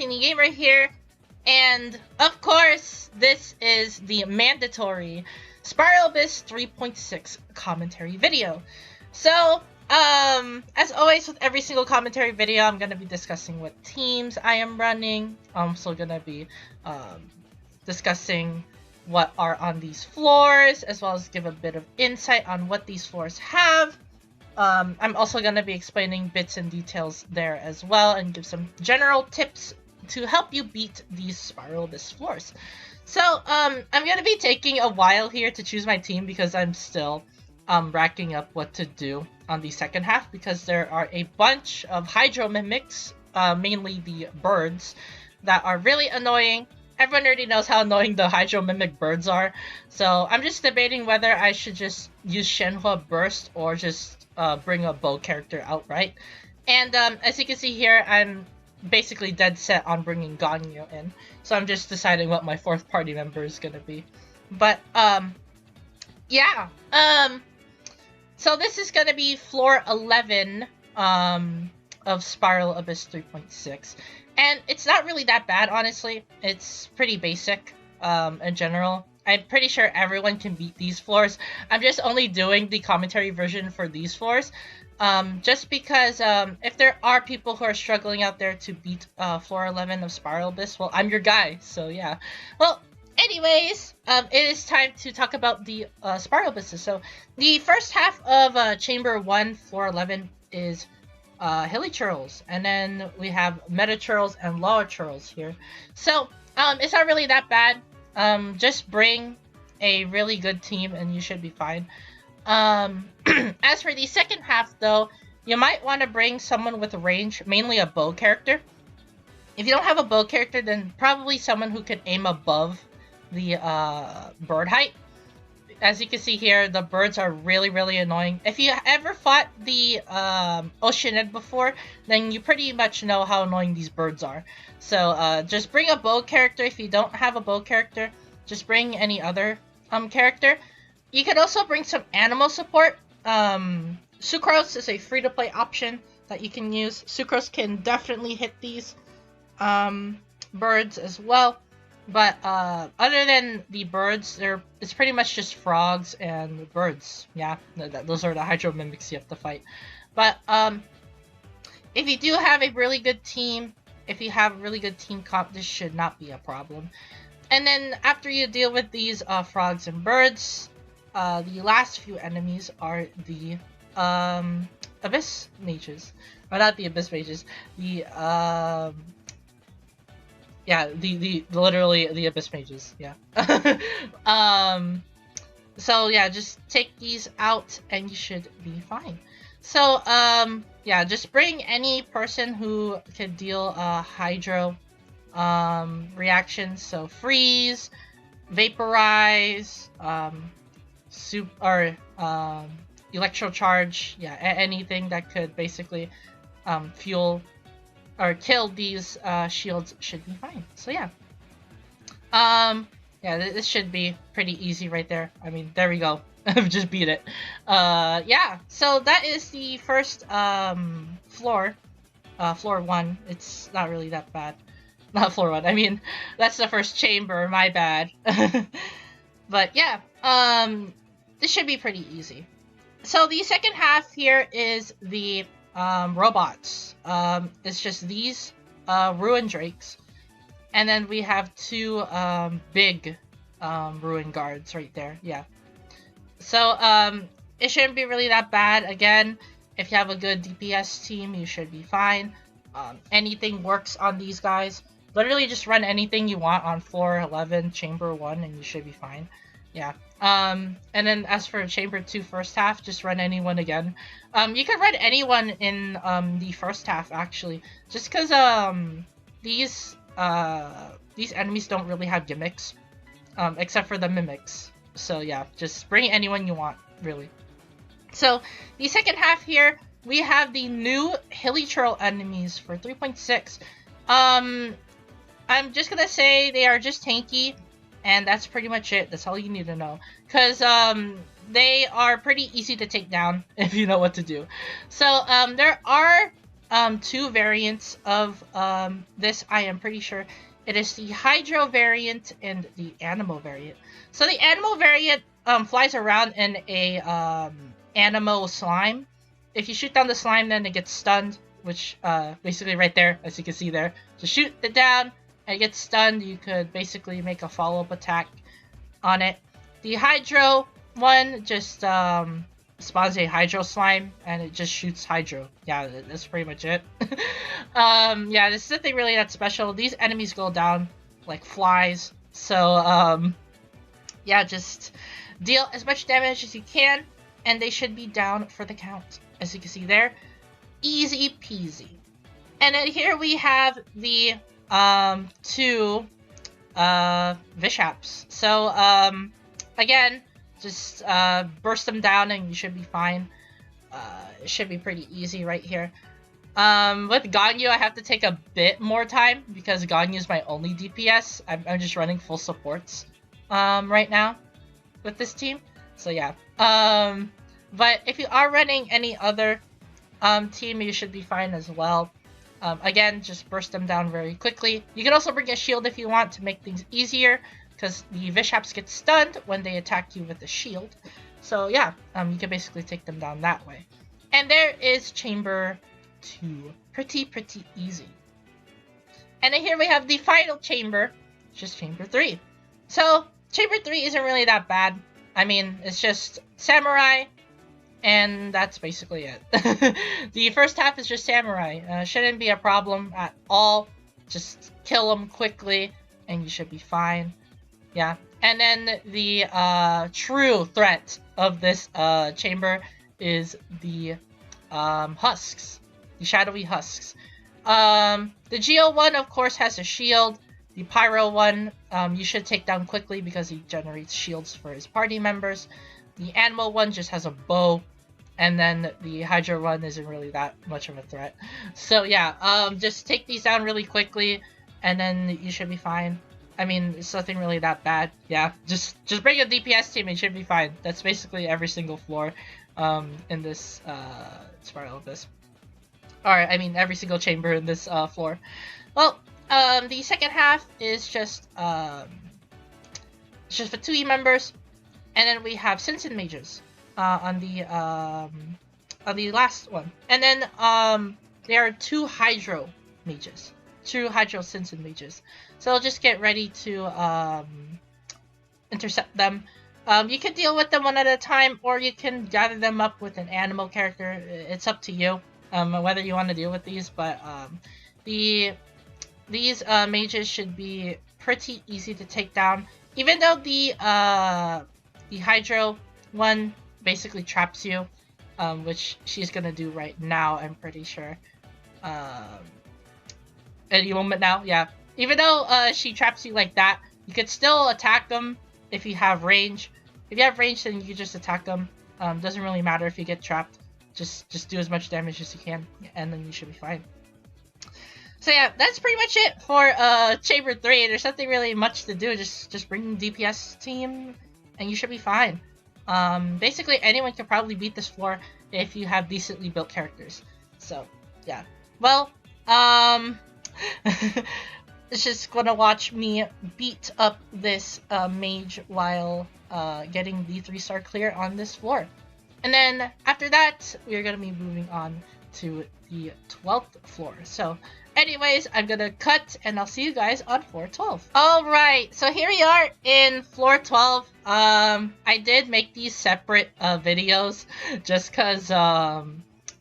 Teeny Gamer here, and of course, this is the mandatory Spiral Abyss 3.6 commentary video. So, as always with every single commentary video, I'm gonna be discussing what teams I am running. I'm also gonna be discussing what are on these floors, as well as give a bit of insight on what these floors have. I'm also going to be explaining bits and details there as well and give some general tips to help you beat these Spiral Abyss floors. So, I'm going to be taking a while here to choose my team because I'm still racking up what to do on the second half because there are a bunch of Hydro Mimics, mainly the birds, that are really annoying. Everyone already knows how annoying the Hydro Mimic birds are, so I'm just debating whether I should just use Shenhua Burst or just bring a bow character outright. And as you can see here, I'm basically dead set on bringing Ganyu in, so I'm just deciding what my fourth party member is gonna be. But yeah, so this is gonna be floor 11 of Spiral Abyss 3.6. And it's not really that bad, honestly. It's pretty basic, in general. I'm pretty sure everyone can beat these floors. I'm just only doing the commentary version for these floors. Just because, if there are people who are struggling out there to beat, floor 11 of Spiral Abyss, well, I'm your guy, so yeah. Well, anyways, it is time to talk about the, Spiral Abysses. So, the first half of, Chamber 1, floor 11 is Hilly Churls, and then we have Meta Churls and Lower Churls here. So, it's not really that bad. Just bring a really good team and you should be fine. As for the second half though, you might want to bring someone with range, mainly a bow character. If you don't have a bow character, then probably someone who can aim above the bird height. As you can see here, the birds are really annoying. If you ever fought the Oceanid before, then you pretty much know how annoying these birds are. So just bring a bow character. If you don't have a bow character, just bring any other character. You could also bring some animal support. Sucrose is a free-to-play option that you can use. Sucrose can definitely hit these birds as well. But other than the birds, it's pretty much just frogs and birds. Yeah, those are the Hydro Mimics you have to fight. But if you do have a really good team, if you have a really good team comp, this should not be a problem. And then after you deal with these frogs and birds, the last few enemies are the Abyss Mages. Or not the Abyss Mages, the yeah, the literally the Abyss Mages, yeah. So yeah, just take these out and you should be fine. So, yeah, just bring any person who can deal Hydro reactions, so Freeze, Vaporize, Electro Charge, yeah, anything that could basically fuel or kill these shields should be fine. So yeah. Yeah, this should be pretty easy right there. I mean, there we go. I've just beat it. Yeah, so that is the first floor. Floor 1. It's not really that bad. Not floor 1. I mean, that's the first chamber, my bad. But yeah, this should be pretty easy. So the second half here is the robots. It's just these ruin drakes, and then we have two big ruin guards right there. Yeah, so it shouldn't be really that bad. Again, if you have a good DPS team, you should be fine. Anything works on these guys. Literally just run anything you want on floor 11 chamber 1 and you should be fine. Yeah. And then as for chamber 2 first half, just run anyone again. You could run anyone in the first half actually, just because these enemies don't really have gimmicks, except for the mimics. So yeah, just bring anyone you want, really. So the second half here, we have the new Hilly Churl enemies for 3.6. I'm just gonna say they are just tanky. And that's pretty much it. That's all you need to know. Because they are pretty easy to take down if you know what to do. So there are two variants of this. I am pretty sure it is the Hydro variant and the Animo variant. So the Animo variant flies around in a Animo slime. If you shoot down the slime, then it gets stunned, which basically right there, as you can see there. So shoot it down, and it gets stunned. You could basically make a follow-up attack on it. The Hydro one just spawns a Hydro slime, and it just shoots Hydro. Yeah, that's pretty much it. Yeah, there's nothing really that special. These enemies go down like flies, so yeah, just deal as much damage as you can, and they should be down for the count. As you can see there, easy peasy. And then here we have the two Vishaps. So again, just burst them down and you should be fine. It should be pretty easy right here. With Ganyu, I have to take a bit more time because Ganyu is my only DPS. I'm just running full supports right now with this team. So yeah. But if you are running any other team, you should be fine as well. Again, just burst them down very quickly. You can also bring a shield if you want to make things easier, because the Vishaps get stunned when they attack you with a shield. So yeah, you can basically take them down that way. And there is Chamber 2. Pretty easy. And then here we have the final chamber, which is Chamber 3. So, Chamber 3 isn't really that bad. I mean, it's just Samurai, and that's basically it. The first half is just Samurai. Shouldn't be a problem at all. Just kill them quickly, and you should be fine. Yeah. And then the true threat of this chamber is the husks. The shadowy husks. The Geo one, of course, has a shield. The Pyro one, you should take down quickly because he generates shields for his party members. The Animal one just has a bow. And then the Hydra one isn't really that much of a threat. So yeah, just take these down really quickly, and then you should be fine. I mean, it's nothing really that bad. Yeah, just bring a DPS team and you should be fine. That's basically every single floor in this Spiral Abyss. Or, I mean, every single chamber in this floor. Well, the second half is just for 2E members. And then we have Sins and Mages on the last one. And then there are 2 Hydro Mages. 2 Hydro Sins and Mages. So just get ready to intercept them. You can deal with them one at a time, or you can gather them up with an animal character. It's up to you whether you want to deal with these, but these mages should be pretty easy to take down. Even though the Hydro one basically traps you, which she's gonna do right now, I'm pretty sure. Any moment now, yeah. Even though she traps you like that, you could still attack them if you have range. If you have range, then you can just attack them. Doesn't really matter if you get trapped. Just do as much damage as you can, and then you should be fine. So yeah, that's pretty much it for Chamber 3. There's nothing really much to do. Just bring the DPS team, and you should be fine. Basically, anyone can probably beat this floor if you have decently built characters. So yeah. Well, it's just gonna watch me beat up this mage while getting the 3-star clear on this floor. And then after that, we're gonna be moving on to the 12th floor. So anyways, I'm gonna cut and I'll see you guys on floor 12. Alright, so here we are in floor 12. I did make these separate videos just because I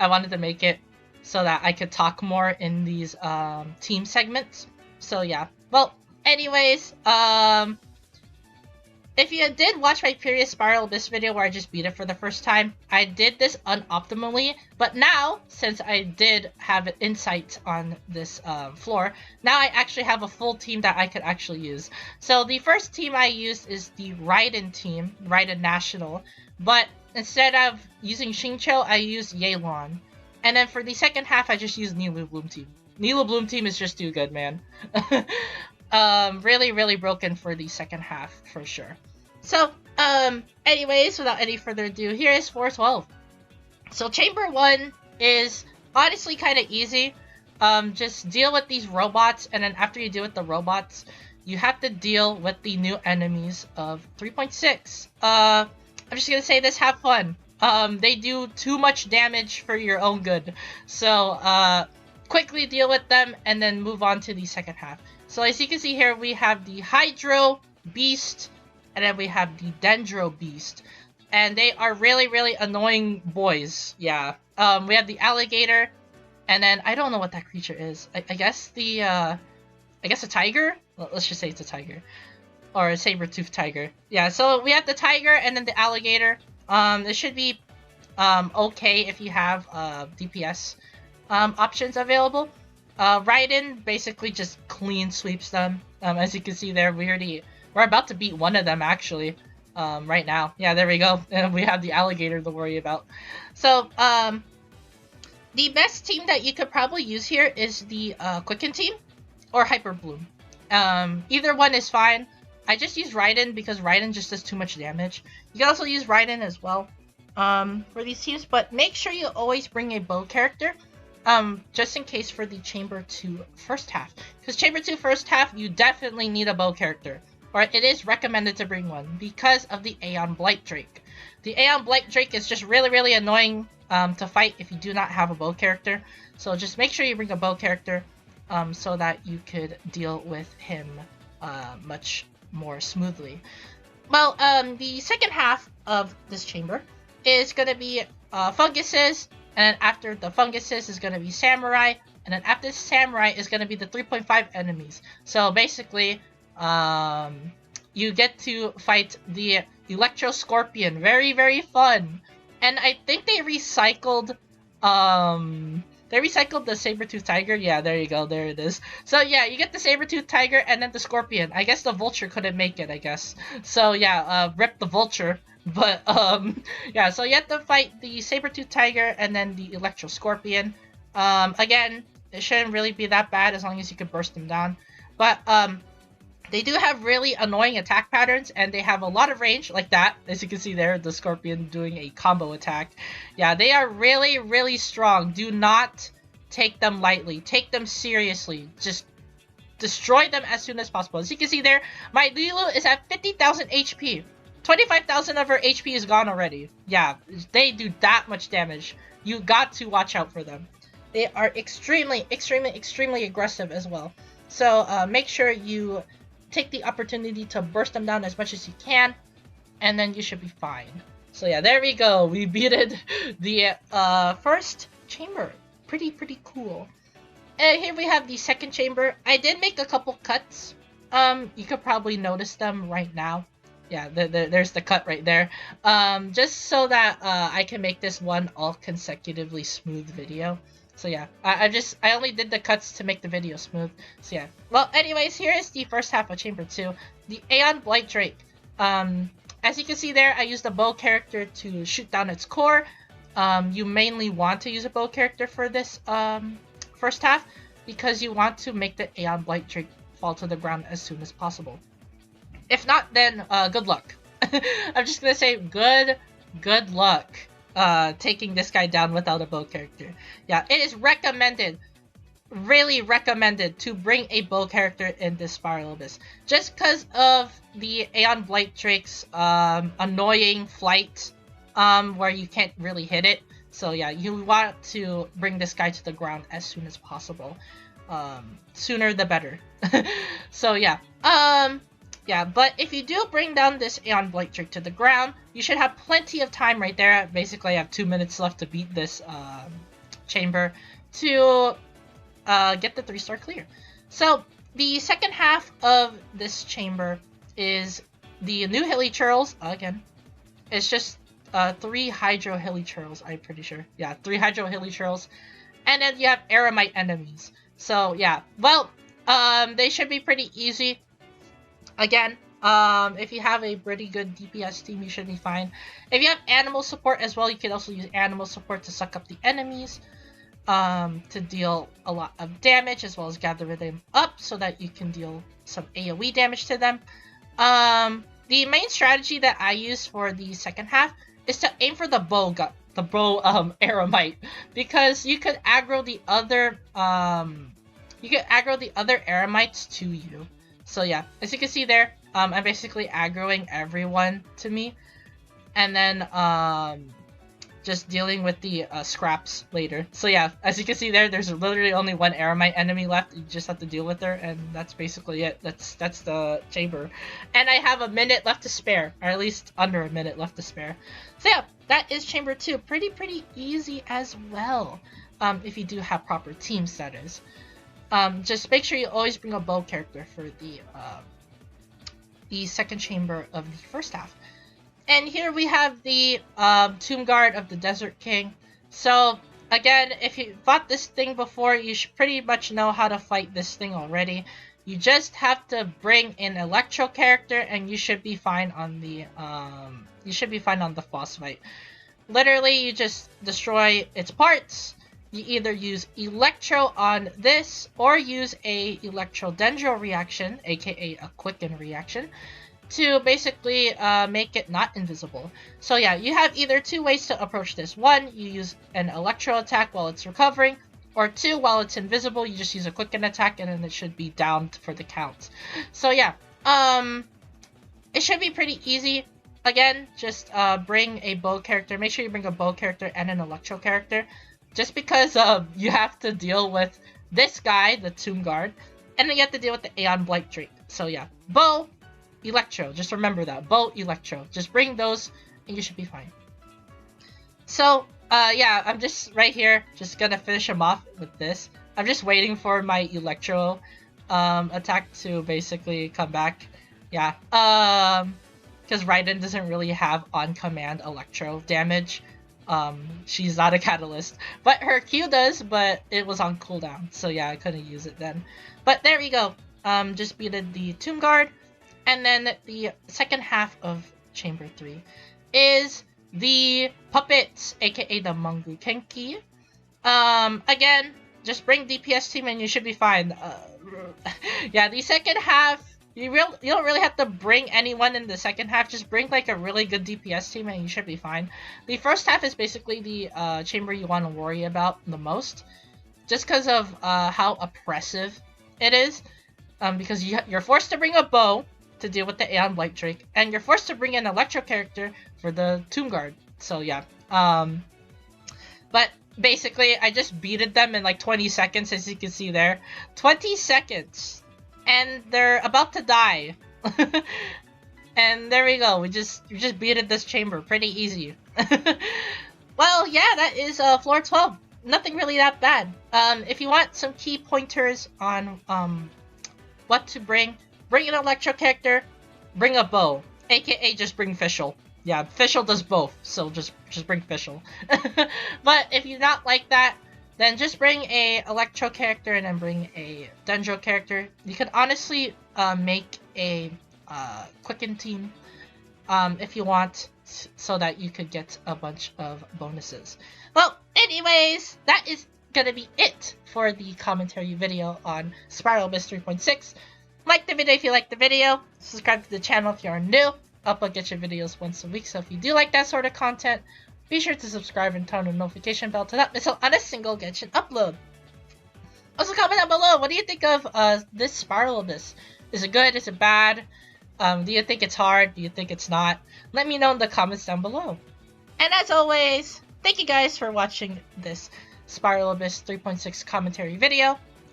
wanted to make it so that I could talk more in these team segments. So yeah. Well, anyways, if you did watch my previous Spiral Abyss video where I just beat it for the first time, I did this unoptimally, but now, since I did have an insight on this floor, now I actually have a full team that I could actually use. So the first team I used is the Raiden team, Raiden National, but instead of using Xingqiu, I used Yelan. And then for the second half, I just used Nilou Bloom team. Nilou Bloom team is just too good, man. Really broken for the second half, for sure. So, anyways, without any further ado, here is 412. So, Chamber 1 is honestly kind of easy. Just deal with these robots, and then after you deal with the robots, you have to deal with the new enemies of 3.6. I'm just gonna say this, have fun. They do too much damage for your own good. So, quickly deal with them and then move on to the second half. So as you can see here, we have the Hydro Beast, and then we have the Dendro Beast. And they are really, really annoying boys. Yeah. We have the alligator, and then I don't know what that creature is. I guess I guess a tiger? Let's just say it's a tiger. Or a saber-toothed tiger. Yeah, so we have the tiger and then the alligator. It should be okay if you have DPS options available. Raiden basically just clean sweeps them. As you can see there, we're about to beat one of them actually. Right now. Yeah, there we go. And we have the alligator to worry about. So, the best team that you could probably use here is the Quicken team or Hyper Bloom. Either one is fine. I just use Raiden because Raiden just does too much damage. You can also use Raiden as well for these teams, but make sure you always bring a bow character just in case for the Chamber 2 first half. Because Chamber 2 first half, you definitely need a bow character. Or it is recommended to bring one because of the Aeon Blight Drake. The Aeon Blight Drake is just really, really annoying to fight if you do not have a bow character. So just make sure you bring a bow character so that you could deal with him much more smoothly. Well, the second half of this chamber is going to be funguses, and then after the funguses is going to be samurai, and then after samurai is going to be the 3.5 enemies. So basically, you get to fight the Electro Scorpion. Very, very fun. And I think they recycled the saber-tooth tiger. Yeah, there you go. There it is. So yeah, you get the saber-tooth tiger and then the scorpion. I guess the vulture couldn't make it, I guess. So yeah, rip the vulture. But yeah, so you have to fight the saber-tooth tiger and then the electro scorpion. Again, it shouldn't really be that bad as long as you can burst them down. But they do have really annoying attack patterns, and they have a lot of range, like that. As you can see there, the Scorpion doing a combo attack. Yeah, they are really, really strong. Do not take them lightly. Take them seriously. Just destroy them as soon as possible. As you can see there, my Lulu is at 50,000 HP. 25,000 of her HP is gone already. Yeah, they do that much damage. You got to watch out for them. They are extremely, extremely, extremely aggressive as well. So make sure you take the opportunity to burst them down as much as you can, and then you should be fine. So yeah, there we go. We beated the first chamber. Pretty cool. And here we have the second chamber. I did make a couple cuts. You could probably notice them right now. Yeah, there's the cut right there. Just so that I can make this one all consecutively smooth video. So yeah, I only did the cuts to make the video smooth. So yeah. Well, anyways, here is the first half of Chamber 2. The Aeon Blight Drake. As you can see there, I used a bow character to shoot down its core. You mainly want to use a bow character for this first half because you want to make the Aeon Blight Drake fall to the ground as soon as possible. If not, then good luck. I'm just gonna say good luck. Taking this guy down without a bow character. Yeah, it is recommended, really recommended to bring a bow character in this Spiral Abyss. Just because of the Aeon Blight Drake's annoying flight, where you can't really hit it. So yeah, you want to bring this guy to the ground as soon as possible. Sooner the better. So yeah, yeah, but if you do bring down this Aeon Blight Drake to the ground, you should have plenty of time right there. Basically, I have 2 minutes left to beat this chamber to get the 3-star clear. So, the second half of this chamber is the new Hilly Churls. Again, it's just 3 Hydro Hilly Churls, I'm pretty sure. Yeah, 3 Hydro Hilly Churls. And then you have Aramite enemies. So, yeah. Well, they should be pretty easy. Again, if you have a pretty good DPS team, you should be fine. If you have animal support as well, you can also use animal support to suck up the enemies, to deal a lot of damage, as well as gather them up so that you can deal some AoE damage to them. The main strategy that I use for the second half is to aim for the bow the bow Aramite, because you could aggro the other Aramites to you. So yeah, as you can see there, I'm basically aggroing everyone to me, and then just dealing with the scraps later. So yeah, as you can see there, there's literally only one Aramite enemy left. You just have to deal with her, and that's basically it. That's the chamber. And I have a minute left to spare, or at least under a minute left to spare. So yeah, that is chamber 2. Pretty easy as well. If you do have proper teams, that is. Just make sure you always bring a bow character for the second chamber of the first half. And here we have the Tomb Guard of the Desert King. So again, if you fought this thing before, you should pretty much know how to fight this thing already. You just have to bring an Electro character, and you should be fine on the boss fight. Literally, you just destroy its parts. You either use Electro on this, or use a Electro Dendro reaction, aka a Quicken reaction, to basically make it not invisible. So yeah, you have either 2 ways to approach this. 1, you use an Electro attack while it's recovering, or 2, while it's invisible, you just use a Quicken attack, and then it should be down for the count. So yeah, it should be pretty easy. Again, just bring a bow character. Make sure you bring a bow character and an Electro character, just because you have to deal with this guy, the Tomb Guard, and then you have to deal with the Aeon Blight Drake. So yeah, bow, Electro, just remember that. Bow, Electro. Just bring those and you should be fine. So, yeah, I'm just right here, just gonna finish him off with this. I'm just waiting for my Electro attack to basically come back. Yeah, because Raiden doesn't really have on-command Electro damage. She's not a catalyst. But her Q does, but it was on cooldown. So yeah, I couldn't use it then. But there we go. Just beated the Tomb Guard. And then the second half of Chamber 3 is the Puppets, aka the Mungu Kenki. Again, just bring DPS team and you should be fine. Yeah, the second half, you don't really have to bring anyone in the second half. Just bring like a really good DPS team and you should be fine. The first half is basically the chamber you want to worry about the most, just because of how oppressive it is. Because you're forced to bring a bow to deal with the Aeon Blight Drake, and you're forced to bring an Electro character for the Tomb Guard. So yeah, but basically I just beated them in like 20 seconds, as you can see there. 20 seconds, and they're about to die. And there we go. We just beated this chamber pretty easy. Well, yeah, that is floor 12. Nothing really that bad. If you want some key pointers on what to bring an Electro character, bring a bow, aka just bring Fischl. Yeah, Fischl does both, so just bring Fischl. But if you're not like that, then just bring a Electro character and then bring a Dendro character. You could honestly make a Quicken team if you want, so that you could get a bunch of bonuses. Well, anyways, that is gonna be it for the commentary video on Spiral Abyss 3.6. Like the video if you like the video, subscribe to the channel if you are new. Upload genshin videos once a week, so if you do like that sort of content, be sure to subscribe and turn on the notification bell to not miss out on a single Genshin upload. Also comment down below, what do you think of this Spiral Abyss? Is it good? Is it bad? Do you think it's hard? Do you think it's not? Let me know in the comments down below. And as always, thank you guys for watching this Spiral Abyss 3.6 commentary video,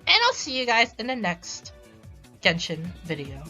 and I'll see you guys in the next Genshin video.